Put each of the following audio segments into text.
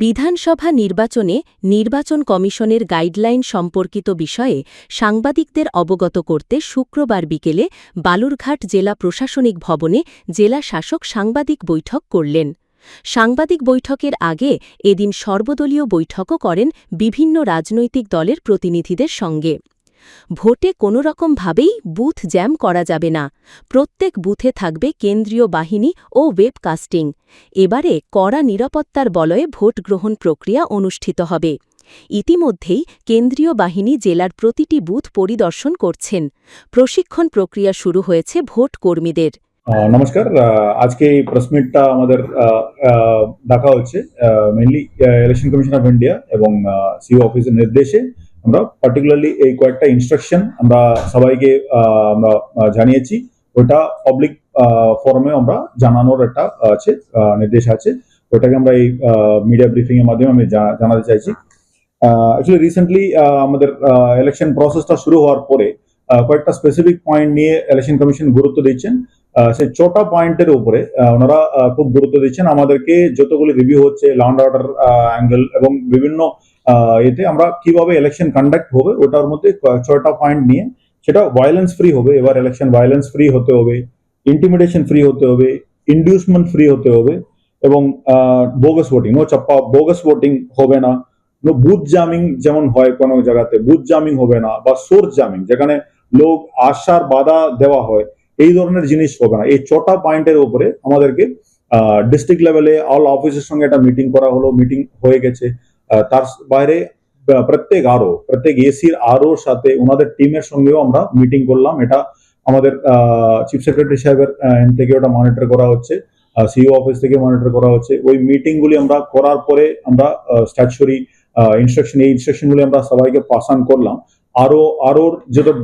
বিধানসভা নির্বাচনে নির্বাচন কমিশনের গাইডলাইন সম্পর্কিত বিষয়ে সাংবাদিকদের অবগত করতে শুক্রবার বিকেলে বালুরঘাট জেলা প্রশাসনিক ভবনে জেলা শাসক সাংবাদিক বৈঠক করলেন। সাংবাদিক বৈঠকের আগে এদিন সর্বদলীয় বৈঠকও করেন বিভিন্ন রাজনৈতিক দলের প্রতিনিধিদের সঙ্গে। ভোটে কোনোরকমভাবেই বুথ জ্যাম করা যাবে না। প্রত্যেক বুথে থাকবে কেন্দ্রীয় বাহিনী ও ওয়েবকাস্টিং। এবারে কড়া নিরাপত্তার বলয়ে ভোট গ্রহণ প্রক্রিয়া অনুষ্ঠিত হবে। ইতিমধ্যেই কেন্দ্রীয় বাহিনী জেলার প্রতিটি বুথ পরিদর্শন করছেন। প্রশিক্ষণ প্রক্রিয়া শুরু হয়েছে ভোট কর্মীদের। নমস্কার। আজকে এই প্রেস মিটটা আমাদের ডাকা হচ্ছে mainly election commission of India এবং সিও অফিসের নির্দেশে আমরা পার্টিকুলারলি এই কয়েকটা ইনস্ট্রাকশন আমরা সবাইকে আমরা জানিয়েছি। ওটা পাবলিক ফোরামে আমরা জানানোর একটা আছে নির্দেশ আছে, ওটাকে আমরা এই মিডিয়া ব্রিফিং এর মাধ্যমে আমি জানাতে চাইছি। অ্যাকচুয়ালি রিসেন্টলি আমাদের ইলেকশন প্রসেসটা শুরু হওয়ার পরে কয়েকটা স্পেসিফিক পয়েন্ট নিয়ে ইলেকশন কমিশন গুরুত্ব দিচ্ছেন। সেই 6টা পয়েন্টের উপরে ওনারা খুব গুরুত্ব দিচ্ছেন। আমাদেরকে যতগুলি রিভিউ হচ্ছে ল অ্যান্ড অর্ডার অ্যাঙ্গেল এবং বিভিন্ন এতে আমরা কিভাবে ইলেকশন কন্ডাক্ট হবে ওটার মধ্যে 6টা পয়েন্ট নিয়ে, সেটা ভায়োলেন্স ফ্রি হবে। এবার ইলেকশন ভায়োলেন্স ফ্রি হতে হবে, ইন্টিমিডেশন ফ্রি হতে হবে, ইন্ডিউসমেন্ট ফ্রি হতে হবে এবং বোগাস ভোটিং, বোগাস ভোটিং হবে না। বুথ জামিং যেমন হয় কোনো জায়গাতে বুথ জামিং হবে না, বা সোর্স জামিং যেখানে লোক আসার বাধা দেওয়া হয়, এই ধরনের জিনিস হবে না। এই 6টা পয়েন্টের উপরে আমাদেরকে ডিস্ট্রিক্ট লেভেলে অল অফিসের সঙ্গে একটা মিটিং করা হলো, মিটিং হয়ে গেছে। তার বাইরে প্রত্যেক এসির আরোর সাথে ওনাদের টিমের সঙ্গেও আমরা মিটিং করলাম। এটা আমাদের চিফ সেক্রেটারি সাহেবের থেকে ওটা মনিটর করা হচ্ছে, সিইও অফিস থেকে মনিটর করা হচ্ছে। ওই মিটিং গুলি আমরা করার পরে আমরা স্ট্যাচুরি ইনস্ট্রাকশন, এই ইনস্ট্রাকশন গুলি আমরা সবাইকে পাস অন করলাম। আরো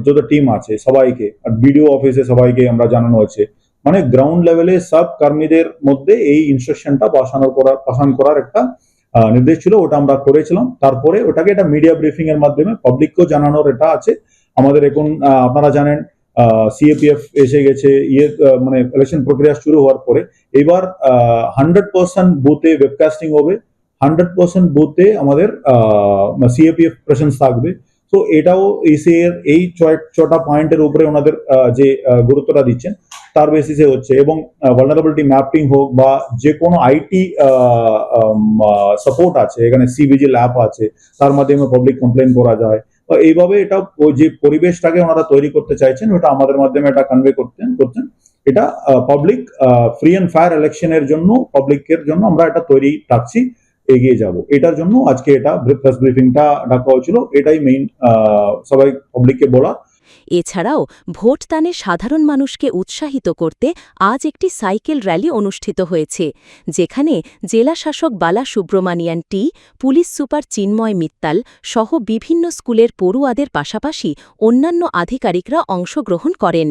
যত টিম আছে সবাইকে, বিডিও অফিসে সবাইকে আমরা জানানো হচ্ছে। মানে গ্রাউন্ড লেভেলে সব কর্মীদের মধ্যে এই ইনস্ট্রাকশনটা পাস অন করার একটা নির্দেশ ছিল, ওটা আমরা করেছিলাম। তারপরে ওটাকে একটা মিডিয়া ব্রিফিং এর মাধ্যমে পাবলিককেও জানানোর এটা আছে আমাদের। এখন আপনারা জানেন সিএপিএফ এসে গেছে, মানে ইলেকশন প্রক্রিয়া শুরু হওয়ার পরে এবার 100% বুথে ওয়েবকাস্টিং হবে, 100% বুথে আমাদের সিএপিএফ প্রেজেন্স থাকবে। তো এটাও এসিএর এই 6টা পয়েন্টের উপরে ওনাদের যে গুরুত্বটা দিচ্ছেন তার বেসিসে হচ্ছে। এবং ভালনারেবিলিটি ম্যাপিং হোক বা যে কোনো আইটি সাপোর্ট আছে, এখানে সিবিজি ল্যাব আছে, তার মাধ্যমে পাবলিক কমপ্লেন করা যায়। এইভাবে এটা ওই যে পরিবেশটাকে ওনারা তৈরি করতে চাইছেন ওটা আমাদের মাধ্যমে এটা কনভে করতেন। এটা পাবলিক ফ্রি অ্যান্ড ফায়ার ইলেকশনের জন্য, পাবলিকের জন্য আমরা এটা তৈরি থাকছি, এগিয়ে যাব। এটার জন্য আজকে এটা প্রেস ব্রিফিংটা ডাকা হয়েছিল। এটাই মেইন সবাই পাবলিককে বলা। এছাড়াও ভোটদানে সাধারণ মানুষকে উৎসাহিত করতে আজ একটি সাইকেল র্যালি অনুষ্ঠিত হয়েছে, যেখানে জেলাশাসক বালা সুব্রমানিয়ান টি, পুলিশ সুপার চিন্ময় মিত্তাল সহ বিভিন্ন স্কুলের পড়ুয়াদের পাশাপাশি অন্যান্য আধিকারিকরা অংশগ্রহণ করেন।